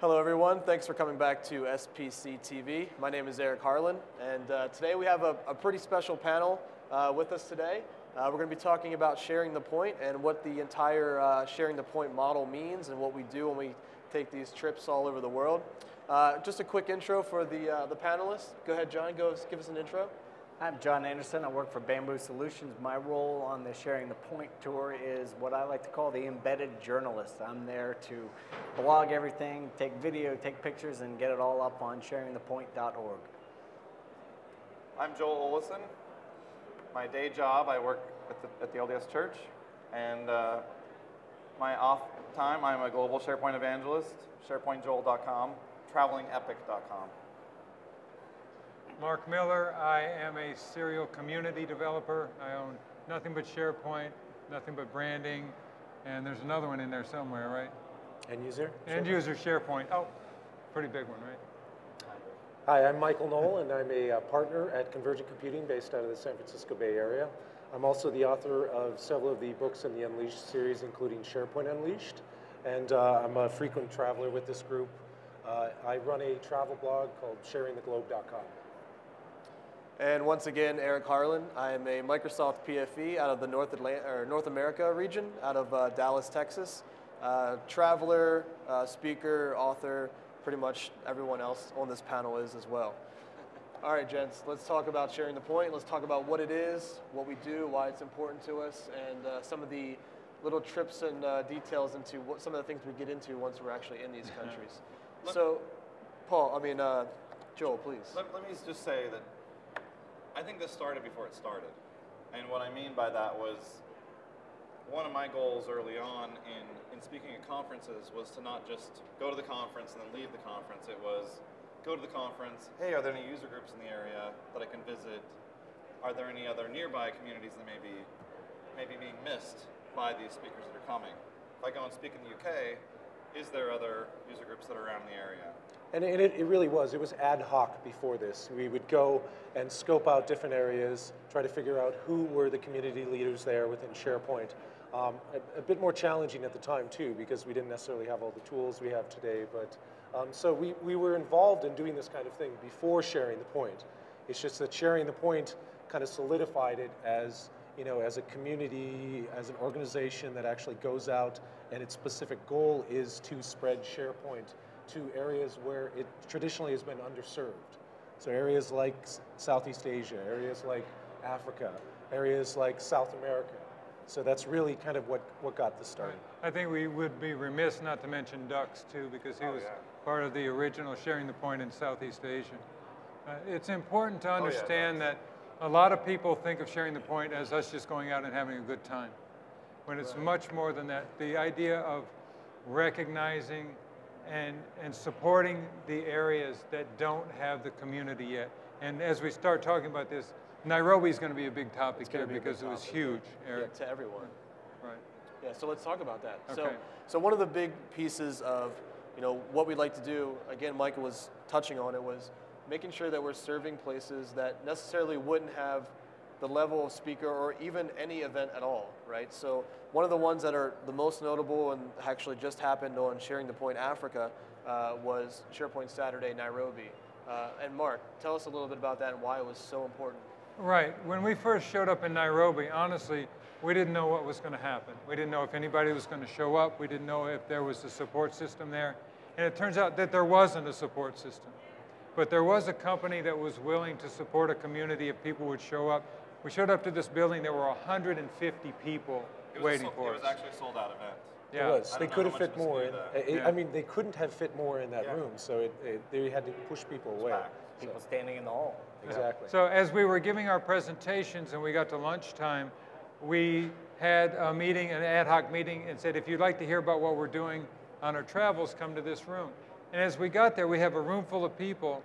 Hello everyone, thanks for coming back to SPC TV. My name is Eric Harlan, and today we have a pretty special panel with us today. We're going to be talking about sharing the point and what the entire sharing the point model means and what we do when we take these trips all over the world. Just a quick intro for the panelists. Go ahead, John, give us an intro. I'm John Anderson. I work for Bamboo Solutions. My role on the Sharing the Point tour is what I like to call the embedded journalist. I'm there to blog everything, take video, take pictures, and get it all up on sharingthepoint.org. I'm Joel Olison. My day job, I work at the LDS Church, and my off time, I'm a global SharePoint evangelist, SharePointJoel.com, TravelingEpic.com. Mark Miller, I am a serial community developer. I own nothing but SharePoint, nothing but branding, and there's another one in there somewhere, right? End user? End user SharePoint. Oh, pretty big one, right? Hi, I'm Michael Knoll, and I'm a partner at Convergent Computing based out of the San Francisco Bay Area. I'm also the author of several of the books in the Unleashed series, including SharePoint Unleashed, and I'm a frequent traveler with this group. I run a travel blog called SharingTheGlobe.com. And once again, Eric Harlan. I am a Microsoft PFE out of the North America region, out of Dallas, Texas. Traveler, speaker, author, pretty much everyone else on this panel is as well. All right, gents, let's talk about sharing the point. Let's talk about what it is, what we do, why it's important to us, and some of the little trips and details into some of the things we get into once we're actually in these countries. So, Joel, please. Let me just say that I think this started before it started. And what I mean by that was one of my goals early on in speaking at conferences was to not just go to the conference and then leave the conference. It was go to the conference, hey, are there any user groups in the area that I can visit? Are there any other nearby communities that may be being missed by these speakers that are coming? If I go and speak in the UK, is there other user groups that are around the area? And it really was. It was ad hoc before this. We would go and scope out different areas, try to figure out who were the community leaders there within SharePoint. A bit more challenging at the time, too, because we didn't necessarily have all the tools we have today. But so we were involved in doing this kind of thing before Sharing the Point. It's just that Sharing the Point kind of solidified it as, as a community, as an organization that actually goes out, and its specific goal is to spread SharePoint to areas where it traditionally has been underserved. So areas like Southeast Asia, areas like Africa, areas like South America. So that's really kind of what got this started. I think we would be remiss not to mention Dux, too, because he was part of the original Sharing the Point in Southeast Asia. It's important to understand that a lot of people think of Sharing the Point as us just going out and having a good time, when it's much more than that. The idea of recognizing and supporting the areas that don't have the community yet. And as we start talking about this, Nairobi is going to be a big topic here because it was huge, Eric. Yeah, to everyone. Right. Yeah, so let's talk about that. Okay. So one of the big pieces of what we'd like to do, again, Michael was touching on it, was making sure that we're serving places that necessarily wouldn't have the level of speaker or even any event at all, right? So one of the ones that are the most notable and actually just happened on Sharing the Point Africa was SharePoint Saturday Nairobi. And Mark, tell us a little bit about that and why it was so important. Right. When we first showed up in Nairobi, honestly, we didn't know what was going to happen. We didn't know if anybody was going to show up. We didn't know if there was a support system there. And it turns out that there wasn't a support system. But there was a company that was willing to support a community if people would show up. We showed up to this building, there were 150 people waiting for us. It was actually a sold out event. Yeah. It was. They could have fit more in. Yeah. I mean, they couldn't have fit more in that room, so they had to push people away. People standing in the hall. Exactly. So as we were giving our presentations and we got to lunchtime, we had a meeting, an ad hoc meeting, and said, if you'd like to hear about what we're doing on our travels, come to this room. And as we got there, we have a room full of people,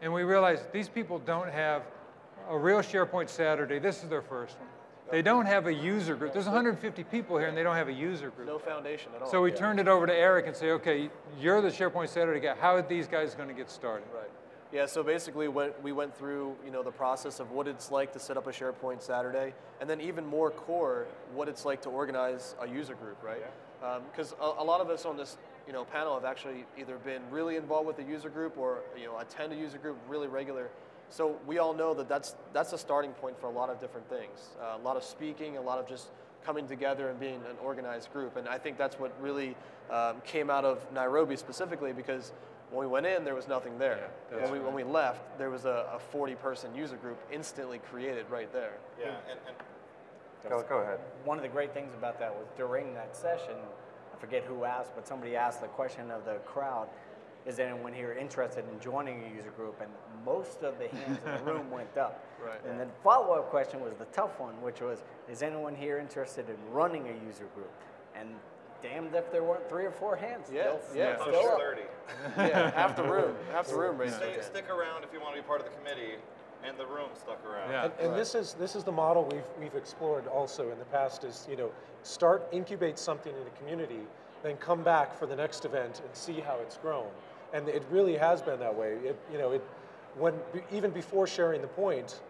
and we realized these people don't have a real SharePoint Saturday. This is their first one. They don't have a user group. There's 150 people here, and they don't have a user group. No foundation at all. So we turned it over to Eric and say, okay, you're the SharePoint Saturday guy. How are these guys going to get started? Right. Yeah, so basically we went through the process of what it's like to set up a SharePoint Saturday, and then even more core, what it's like to organize a user group, right? Because a lot of us on this panel have actually either been really involved with the user group or attend a user group really regular. So we all know that that's a starting point for a lot of different things. A lot of speaking, a lot of just coming together and being an organized group. And I think that's what really came out of Nairobi specifically, because when we went in, there was nothing there. Yeah, when we left, there was a 40-person user group instantly created right there. Yeah, and go ahead. One of the great things about that was during that session, I forget who asked, but somebody asked the question of the crowd, is anyone here interested in joining a user group? And most of the hands in the room went up. Right. And then the follow-up question was the tough one, which was, is anyone here interested in running a user group? And damned if there weren't 3 or 4 hands. Yeah, Push still up. 30. Yeah, half the room raised their hand. Stick around if you want to be part of the committee, and the room stuck around. Yeah. And this is the model we've explored also in the past, is incubate something in the community, then come back for the next event and see how it's grown. And it really has been that way. Even before Sharing the Point,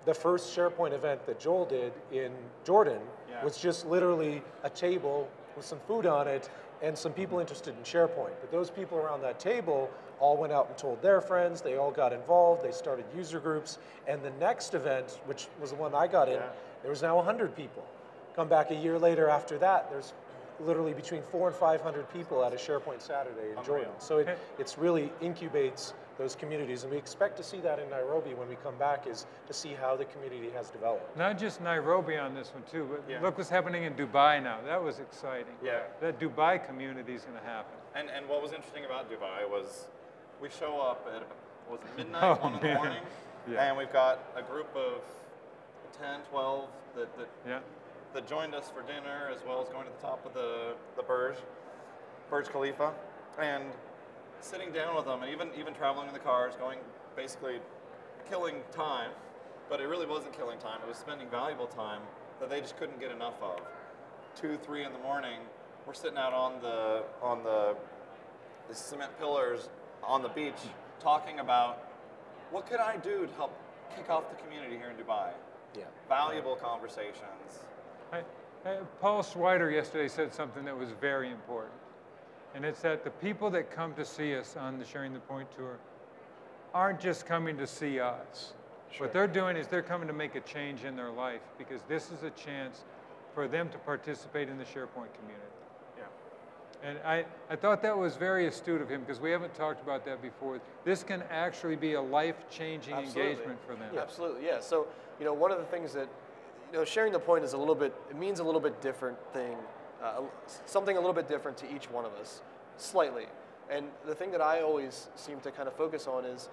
the first SharePoint event that Joel did in Jordan was just literally a table with some food on it and some people interested in SharePoint. But those people around that table all went out and told their friends, they all got involved, they started user groups, and the next event, which was the one I got in, there was now 100 people. Come back a year later after that, there's literally between 400 and 500 people at a SharePoint Saturday in Jordan. So it's really incubates those communities, and we expect to see that in Nairobi when we come back, is to see how the community has developed. Not just Nairobi on this one too, but look what's happening in Dubai now. That was exciting. Yeah. That Dubai community is going to happen. And what was interesting about Dubai was we show up at midnight, 1 in the morning, and we've got a group of 10, 12 that joined us for dinner, as well as going to the top of the Burj Khalifa, and sitting down with them, and even traveling in the cars, going basically killing time, but it really wasn't killing time. It was spending valuable time that they just couldn't get enough of. 2, 3 in the morning, we're sitting out on the cement pillars on the beach, talking about what could I do to help kick off the community here in Dubai. Yeah. Valuable conversations. Paul Schweider yesterday said something that was very important. And it's that the people that come to see us on the Sharing the Point tour aren't just coming to see us. What they're doing is they're coming to make a change in their life, because this is a chance for them to participate in the SharePoint community. Yeah. And I thought that was very astute of him, because we haven't talked about that before. This can actually be a life-changing engagement for them. Yeah. Absolutely, yeah. So, one of the things that, Sharing the Point is it means a little bit different thing, something a little bit different to each one of us, slightly. And the thing that I always seem to kind of focus on is,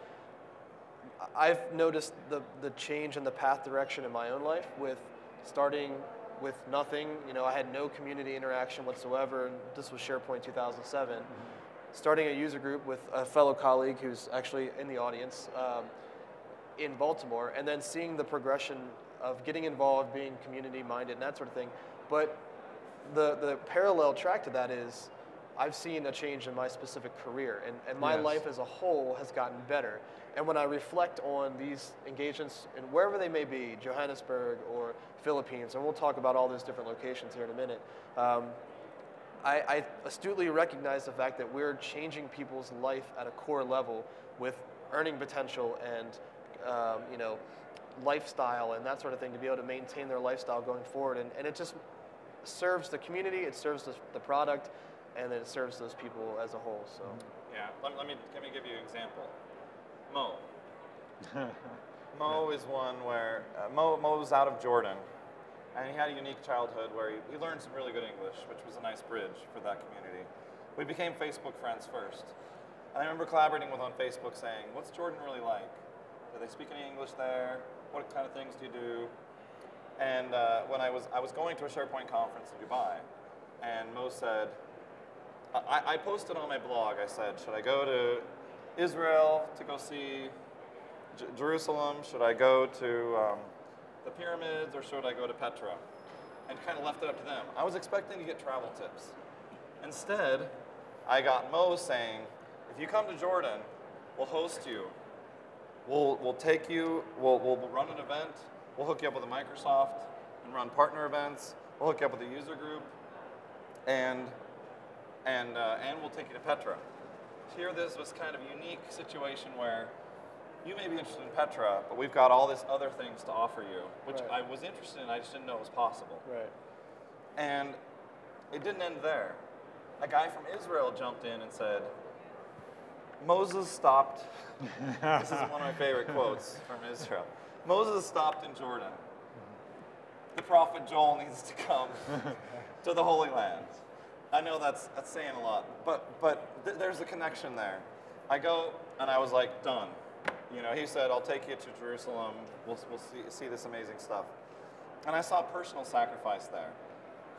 I've noticed the change in the path direction in my own life, with starting with nothing. I had no community interaction whatsoever, and this was SharePoint 2007. Mm-hmm. Starting a user group with a fellow colleague who's actually in the audience in Baltimore, and then seeing the progression of getting involved, being community-minded, and that sort of thing. But the parallel track to that is, I've seen a change in my specific career, and my life as a whole has gotten better. And when I reflect on these engagements, and wherever they may be, Johannesburg or Philippines, and we'll talk about all those different locations here in a minute, I astutely recognize the fact that we're changing people's life at a core level with earning potential and lifestyle and that sort of thing, to be able to maintain their lifestyle going forward. And it just serves the community, it serves the product, and then it serves those people as a whole. So yeah, let me give you an example. Mo. Mo is one where Mo was out of Jordan, and he had a unique childhood where he learned some really good English, which was a nice bridge for that community. We became Facebook friends first. I remember collaborating with on Facebook, saying, "What's Jordan really like? Do they speak any English there? What kind of things do you do?" And when I was going to a SharePoint conference in Dubai, and Mo said, I posted on my blog, I said, should I go to Israel to go see Jerusalem? Should I go to the pyramids, or should I go to Petra? And kind of left it up to them. I was expecting to get travel tips. Instead, I got Mo saying, if you come to Jordan, we'll host you. We'll take you, we'll run an event, we'll hook you up with a Microsoft and run partner events, we'll hook you up with a user group, and and we'll take you to Petra. Here, this was kind of a unique situation where you may be interested in Petra, but we've got all these other things to offer you, which I was interested in, I just didn't know it was possible. Right. And it didn't end there. A guy from Israel jumped in and said, Moses stopped, this is one of my favorite quotes from Israel. Moses stopped in Jordan. The prophet Joel needs to come to the Holy Land. I know that's saying a lot, but there's a connection there. I go and I was like, done. You know, he said, I'll take you to Jerusalem. We'll see this amazing stuff. And I saw personal sacrifice there.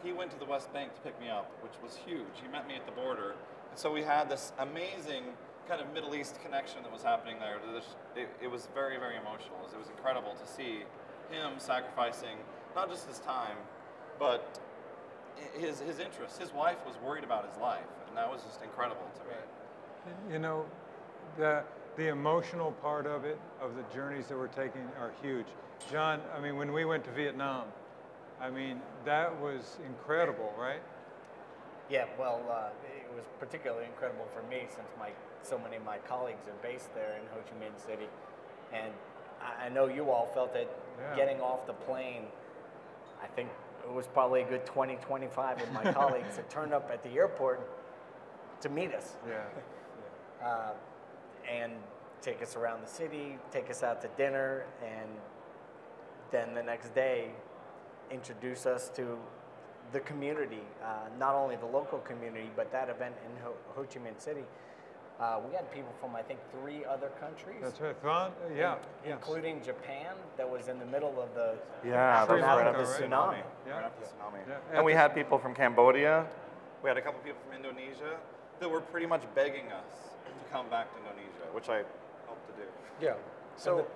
He went to the West Bank to pick me up, which was huge. He met me at the border. And so we had this amazing kind of Middle East connection that was happening there. It was very, very emotional. It was incredible to see him sacrificing not just his time, but his interests. His wife was worried about his life, and that was just incredible to me. You know, the emotional part of it, of the journeys that we're taking, are huge. John, I mean, when we went to Vietnam, I mean, that was incredible, right? Yeah, well, it was particularly incredible for me since so many of my colleagues are based there in Ho Chi Minh City. And I know you all felt it getting off the plane. I think it was probably a good 20, 25 of my colleagues that turned up at the airport to meet us. And take us around the city, take us out to dinner, and then the next day introduce us to the community, not only the local community, but that event in Ho Chi Minh City. We had people from, I think, 3 other countries. That's right. Including Japan, that was in the middle of the That was right after the tsunami. Right after the tsunami. Yeah. And we had people from Cambodia. We had a couple people from Indonesia that were pretty much begging us to come back to Indonesia, which I hope to do. Yeah. So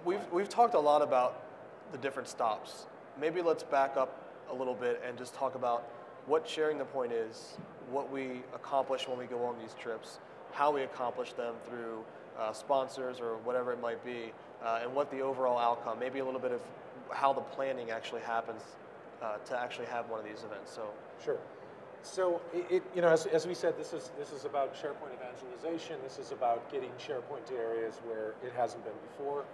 we've talked a lot about the different stops. Maybe let's back up a little bit and just talk about what sharing the point is, what we accomplish when we go on these trips, how we accomplish them through sponsors or whatever it might be, and what the overall outcome, maybe a little bit of how the planning actually happens to actually have one of these events. So Sure. So you know, as we said, this is about SharePoint evangelization. This is about getting SharePoint to areas where it hasn't been before.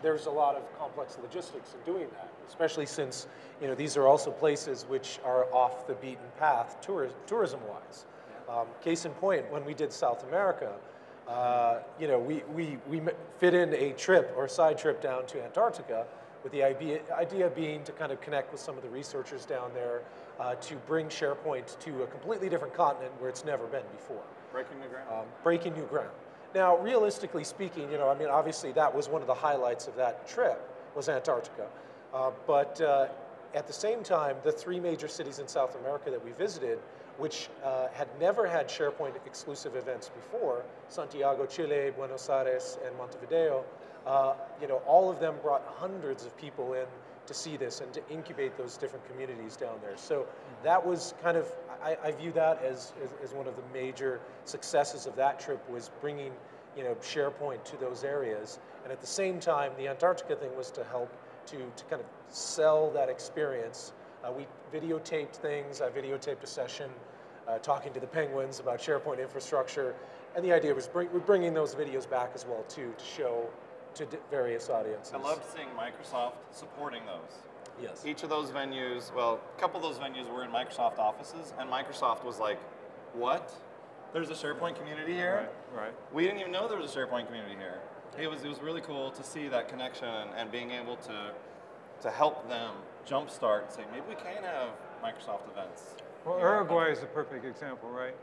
There's a lot of complex logistics in doing that, especially since these are also places which are off the beaten path tourism-wise. Case in point, when we did South America, we fit in a trip or a side trip down to Antarctica, with the idea being to kind of connect with some of the researchers down there to bring SharePoint to a completely different continent where it's never been before. Breaking new ground. Breaking new ground. Now, realistically speaking, I mean, obviously that was one of the highlights of that trip, was Antarctica. But at the same time, the 3 major cities in South America that we visited, which had never had SharePoint exclusive events before, Santiago, Chile, Buenos Aires, and Montevideo, all of them brought hundreds of people in to see this and to incubate those different communities down there. So that was kind of, I view that as one of the major successes of that trip, was bringing SharePoint to those areas. And at the same time, the Antarctica thing was to help to kind of sell that experience. We videotaped things. I videotaped a session talking to the penguins about SharePoint infrastructure. And the idea was we're bringing those videos back as well, too, to show to various audiences. I loved seeing Microsoft supporting those. Yes. Each of those venues, well, a couple of those venues were in Microsoft offices, and Microsoft was like, what? There's a SharePoint community here? Right. We didn't even know there was a SharePoint community here. It was really cool to see that connection and being able to help them jumpstart and say, maybe we can have Microsoft events. Well, Uruguay is a perfect example, right?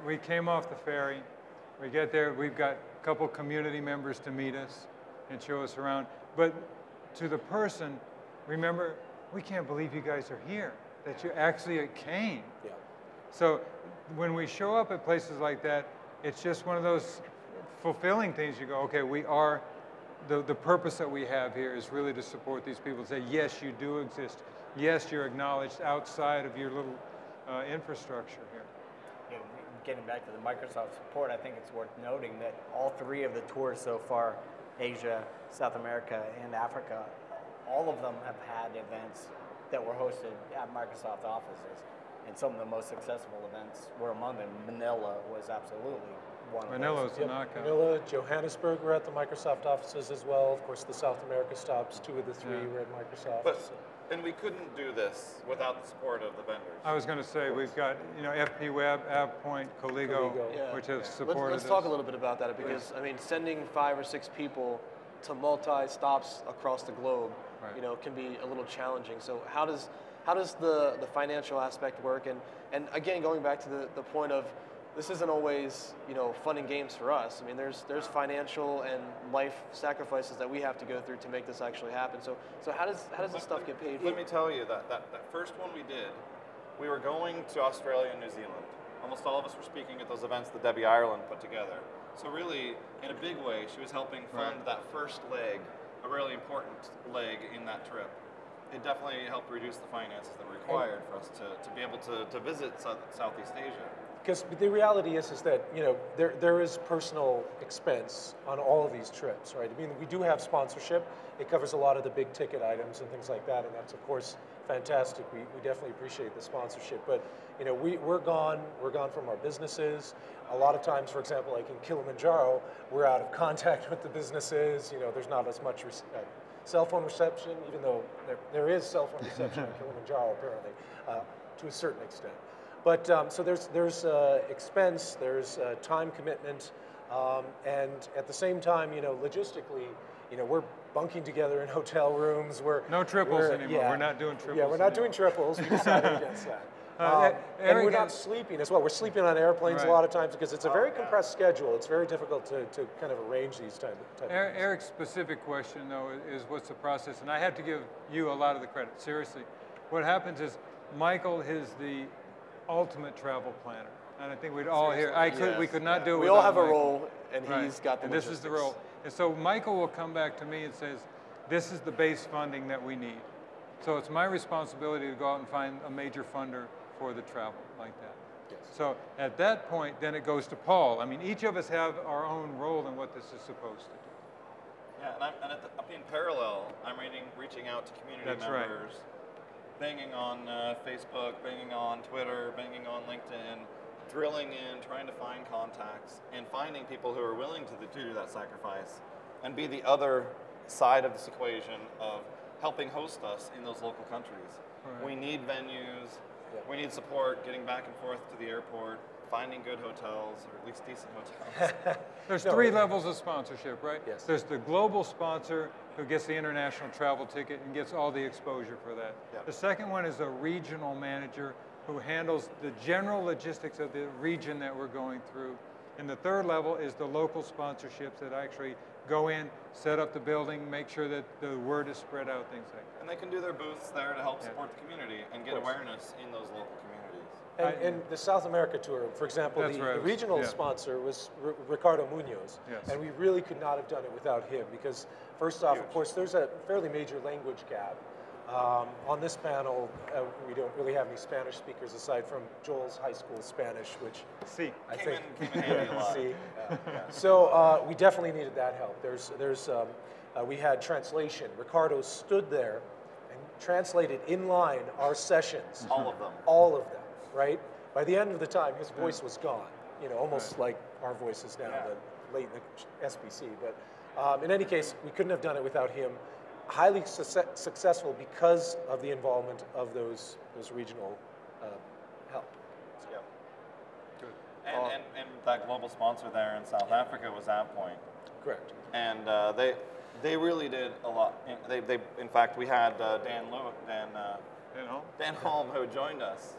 We came off the ferry. We get there. We've got a couple community members to meet us and show us around. But to the person, remember, we can't believe you guys are here, that you actually came. Yeah. So when we show up at places like that, it's just one of those fulfilling things. You go, okay, we are, the purpose that we have here is really to support these people, say, yes, you do exist. Yes, you're acknowledged outside of your little infrastructure here. Getting back to the Microsoft support, I think it's worth noting that all 3 of the tours so far, Asia, South America, and Africa, all of them have had events that were hosted at Microsoft offices. And some of the most successful events were among them. Manila was absolutely one of Manila's those. a knockout. Manila, Johannesburg were at the Microsoft offices as well. Of course, the South America stops, 2 of the 3 were at Microsoft. But, so. and we couldn't do this without the support of the vendors. I was going to say, we've got, FP Web, AvePoint, Colligo, Colligo. which have supported Let's talk a little bit about that because I mean, sending 5 or 6 people to multi-stops across the globe, Right. can be a little challenging. So how does the financial aspect work? And again, going back to the point of this isn't always fun and games for us. I mean, there's financial and life sacrifices that we have to go through to make this actually happen. So how does this stuff get paid for? Let me tell you that first one we did, we were going to Australia and New Zealand. Almost all of us were speaking at those events that Debbie Ireland put together. So really, in a big way, she was helping fund that first leg, a really important leg in that trip. It definitely helped reduce the finances that were required for us to be able to visit Southeast Asia. Because the reality is that there is personal expense on all of these trips, right? I mean, we do have sponsorship. It covers a lot of the big ticket items and things like that, and that's of course fantastic. We definitely appreciate the sponsorship, but we're gone from our businesses. A lot of times, for example, like in Kilimanjaro, we're out of contact with the businesses. There's not as much cell phone reception, even though there is cell phone reception in Kilimanjaro apparently, to a certain extent. But so there's expense, there's time commitment, and at the same time, logistically, we're bunking together in hotel rooms. No triples anymore. Yeah, we're not doing triples. Yeah, we're not doing triples. We decided against that. And we're not sleeping as well. We're sleeping on airplanes a lot of times because it's a very compressed schedule. It's very difficult to kind of arrange these type of things. Eric's specific question, though, is what's the process? And I have to give you a lot of the credit. Seriously. What happens is Michael is the ultimate travel planner. And I think we'd all hear, we could not do it We without all have Michael. a role, and he's got the And this is the role. And so Michael will come back to me and says, this is the base funding that we need. So it's my responsibility to go out and find a major funder for the travel like that. Yes. So at that point, then it goes to Paul. I mean, each of us have our own role in what this is supposed to do. Yeah, and in parallel, I'm reaching out to community members, banging on Facebook, banging on Twitter, banging on LinkedIn, drilling in, trying to find contacts, and finding people who are willing to do that sacrifice and be the other side of this equation of helping host us in those local countries. Right. We need venues, we need support getting back and forth to the airport, finding good hotels, or at least decent hotels. There's 3 levels of sponsorship, right? Yes. There's the global sponsor who gets the international travel ticket and gets all the exposure for that. Yep. The second one is a regional manager who handles the general logistics of the region that we're going through. And the third level is the local sponsorships that actually go in, set up the building, make sure that the word is spread out, things like that. And they can do their booths there to help support the community and get awareness in those local communities. And the South America tour, for example, the regional sponsor was Ricardo Munoz, and we really could not have done it without him because, first off, of course, there's a fairly major language gap. On this panel, we don't really have any Spanish speakers aside from Joel's high school Spanish, which I think came in handy a lot. So we definitely needed that help. We had translation. Ricardo stood there and translated in line our sessions. All of them. All of them, right? By the end of the time, his voice was gone. Almost like our voices now, but late in the SBC. But in any case, we couldn't have done it without him. Highly successful because of the involvement of those regional help. Yeah. Good. And that global sponsor there in South Africa was AvePoint. Correct. And they really did a lot. They in fact, we had Dan Holm who joined us.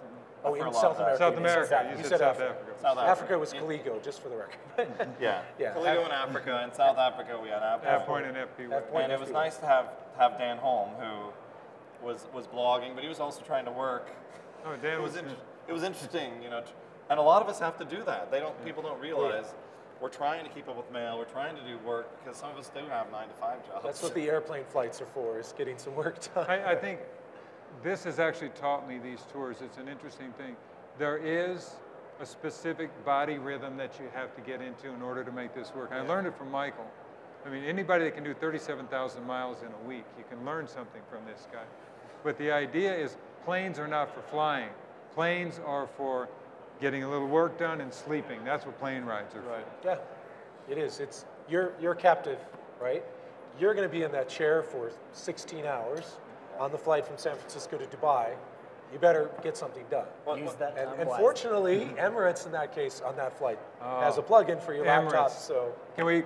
Oh, in South America. South America. You You said said South Africa. Africa. South Africa was Colligo, just for the record. Yeah. Colligo in Africa. In South Africa, we had AvePoint and FP. And it was nice to have Dan Holm, who was blogging, but he was also trying to work. Oh, Dan It was interesting, and a lot of us have to do that. People don't realize we're trying to keep up with mail. We're trying to do work because some of us do have 9-to-5 jobs. That's what the airplane flights are for, is getting some work done. I think this has actually taught me these tours. It's an interesting thing. There is a specific body rhythm that you have to get into in order to make this work. And I learned it from Michael. I mean, anybody that can do 37,000 miles in a week, you can learn something from this guy. But the idea is planes are not for flying. Planes are for getting a little work done and sleeping. That's what plane rides are for. Right. Yeah, it is. It's you're captive, right? You're going to be in that chair for 16 hours on the flight from San Francisco to Dubai. You better get something done. Use that time And wisely. fortunately, Emirates in that case on that flight has a plug-in for your laptop. Emirates. So Can we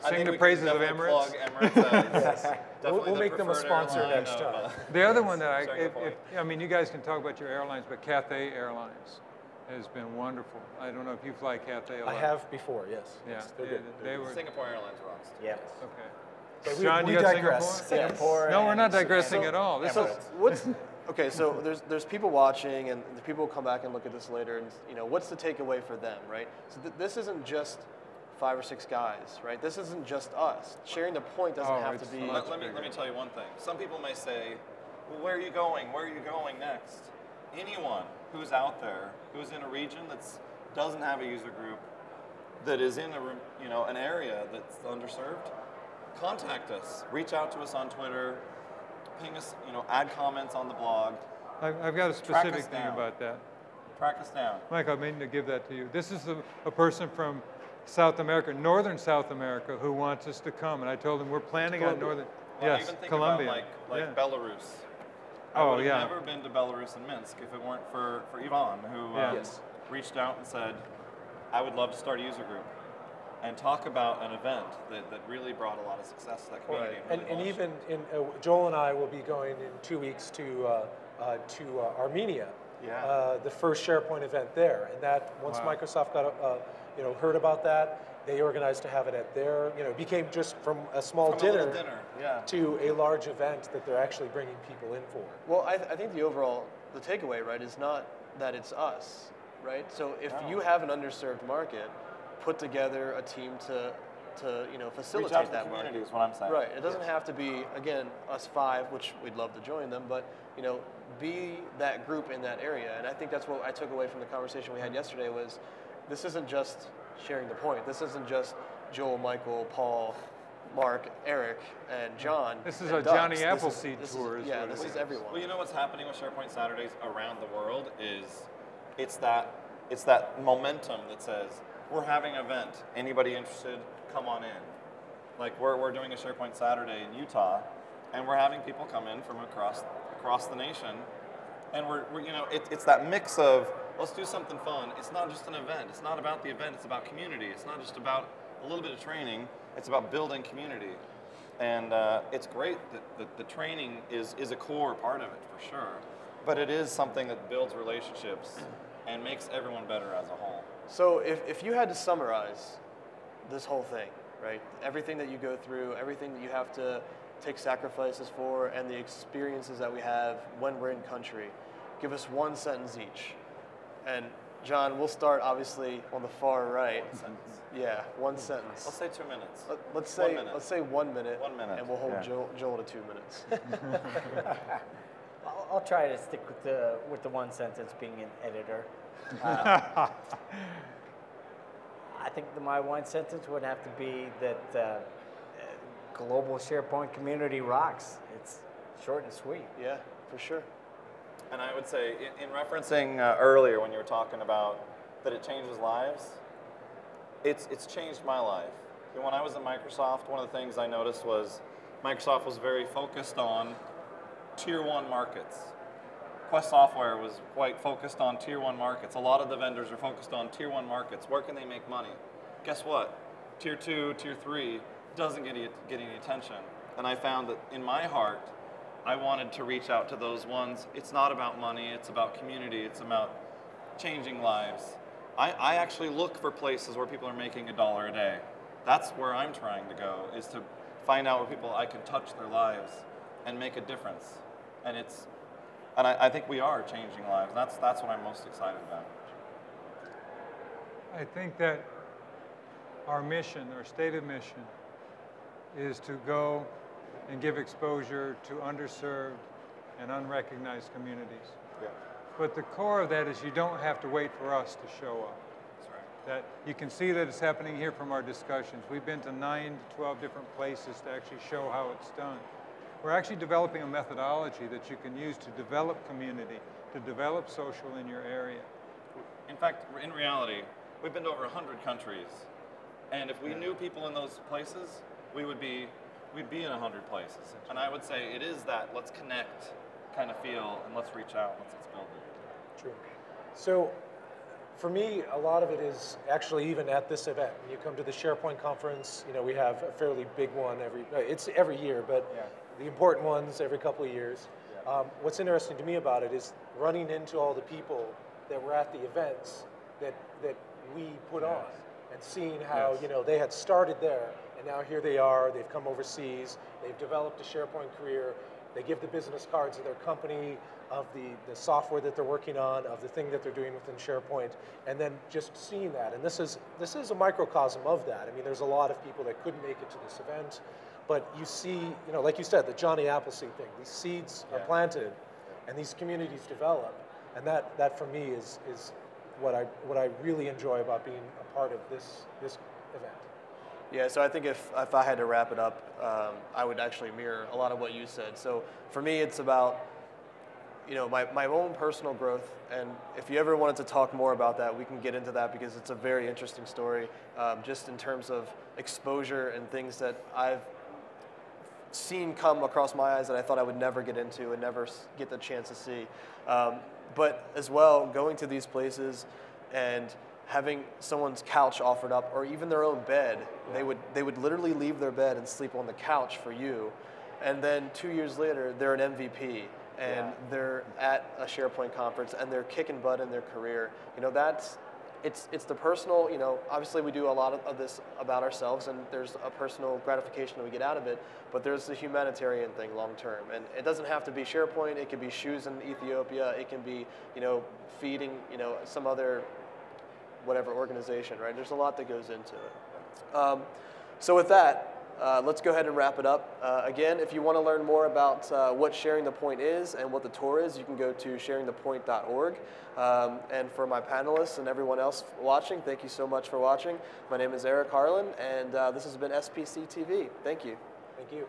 sing the praises of Emirates? Plug Emirates. we'll make them a sponsor next time. The other one that Singapore. I mean, you guys can talk about your airlines, but Cathay Airlines has been wonderful. I don't know if you fly Cathay a lot. I have before, yes. Yeah, Yes, they're good. they were. Singapore Airlines runs. Yes. Okay. But John, we you got digress. Singapore. No, we're not and- digressing at all. This So is what's okay? So there's people watching, and the people will come back and look at this later, and what's the takeaway for them, right? So this isn't just 5 or 6 guys, right? This isn't just us. Sharing the point doesn't Oh, have it's to be. much Let me tell you one thing. Some people may say, well, where are you going? Where are you going next? Anyone who's out there, who's in a region that doesn't have a user group, that is in an area that's underserved, contact us. Reach out to us on Twitter. Ping us. Add comments on the blog. I've got a Track specific us thing down. about that. Track us down. Mike, I mean to give that to you. This is a person from South America, northern South America, who wants us to come, and I told him we're planning on northern. Well, Yes, even think Colombia. about like Yeah. Belarus. I Oh, would have yeah. never been to Belarus and Minsk if it weren't for Ivan, who Yeah. Yes. reached out and said, I would love to start a user group and talk about an event that really brought a lot of success to that community. And really launched even Joel and I will be going in 2 weeks to Armenia. Yeah. The first SharePoint event there, and that once Wow. Microsoft got heard about that, they organized to have it at their it became just from a small From a dinner, little dinner, yeah. to a large event that they're actually bringing people in for. Well, I think the takeaway, right, is not that it's us, right? So if you have an underserved market, put together a team to Reach out facilitate to the that community market. is what I'm saying. Right. It doesn't have to be, again, us 5, which we'd love to join them, but be that group in that area. And I think that's what I took away from the conversation we had yesterday was this isn't just sharing the point. This isn't just Joel, Michael, Paul, Mark, Eric, and John. This is and a Dux. Johnny This Appleseed is- tour is Yeah, what this it is is. everyone. Well, you know what's happening with SharePoint Saturdays around the world is it's that momentum that says we're having an event. Anybody interested? Come on in. Like we're doing a SharePoint Saturday in Utah, and we're having people come in from across the nation, and it's that mix of let's do something fun. It's not just an event. It's not about the event. It's about community. It's not just about a little bit of training. It's about building community, and it's great that the training is a core part of it for sure, but it is something that builds relationships and makes everyone better as a whole. So if you had to summarize this whole thing, right? Everything that you go through, everything that you have to take sacrifices for, and the experiences that we have when we're in country, give us one sentence each. And John, we'll start obviously on the far right. One sentence. Yeah, one sentence. Let's say 2 minutes. Let's 1 say minute. let's say 1 minute. 1 minute, and we'll hold yeah. Joel to 2 minutes. I'll try to stick with the one sentence being an editor. I think my one sentence would have to be that global SharePoint community rocks. It's short and sweet. Yeah, for sure. And I would say, in referencing earlier when you were talking about that it changes lives, it's changed my life. And when I was at Microsoft, one of the things I noticed was Microsoft was very focused on tier 1 markets. Quest Software was quite focused on tier 1 markets. A lot of the vendors are focused on tier 1 markets. Where can they make money? Guess what? Tier 2, tier 3 doesn't get any attention. And I found that in my heart, I wanted to reach out to those ones. It's not about money, it's about community, it's about changing lives. I actually look for places where people are making $1 a day. That's where I'm trying to go, is to find out where people I can touch their lives and make a difference. And I think we are changing lives. That's what I'm most excited about. I think that our mission, our stated mission, is to go and give exposure to underserved and unrecognized communities. Yeah. But the core of that is you don't have to wait for us to show up. That's right. That you can see that it's happening here from our discussions. We've been to 9 to 12 different places to actually show how it's done. We're actually developing a methodology that you can use to develop community to develop social in your area. In fact, in reality, we've been to over 100 countries, and if we knew people in those places, we'd be in 100 places. And I would say it is that let's connect kind of feel, and let's reach out, let's build it. True. So for me, a lot of it is actually even at this event. When you come to the SharePoint conference, you know, we have a fairly big one it's every year, but the important ones every couple of years. What's interesting to me about it is running into all the people that were at the events that we put on, and seeing how you know, they had started there, and now here they are, they've come overseas, they've developed a SharePoint career, they give the business cards of their company, of the software that they're working on, of the thing that they're doing within SharePoint, and then just seeing that. And this is a microcosm of that. I mean, there's a lot of people that couldn't make it to this event, but you see, you know, like you said, the Johnny Appleseed thing, these seeds are planted, and these communities develop, and that for me is what I really enjoy about being a part of this event. Yeah, so I think if I had to wrap it up, I would actually mirror a lot of what you said. So for me, it's about, you know, my own personal growth, and if you ever wanted to talk more about that, we can get into that because it's a very interesting story, just in terms of exposure and things that I've seen come across my eyes that I thought I would never get into and never get the chance to see. But as well, going to these places and having someone's couch offered up, or even their own bed, they would literally leave their bed and sleep on the couch for you, and then 2 years later, they're an MVP, and they're at a SharePoint conference, and they're kicking butt in their career. You know, it's the personal, you know, obviously we do a lot of this about ourselves, and there's a personal gratification that we get out of it, but there's the humanitarian thing long term. And it doesn't have to be SharePoint, it could be shoes in Ethiopia, it can be, you know, feeding, you know, some other whatever organization, right? There's a lot that goes into it. So with that, let's go ahead and wrap it up. Again, if you want to learn more about what Sharing the Point is and what the tour is, you can go to sharingthepoint.org. And for my panelists and everyone else watching, thank you so much for watching. My name is Eric Harlan, and this has been SPC TV. Thank you. Thank you.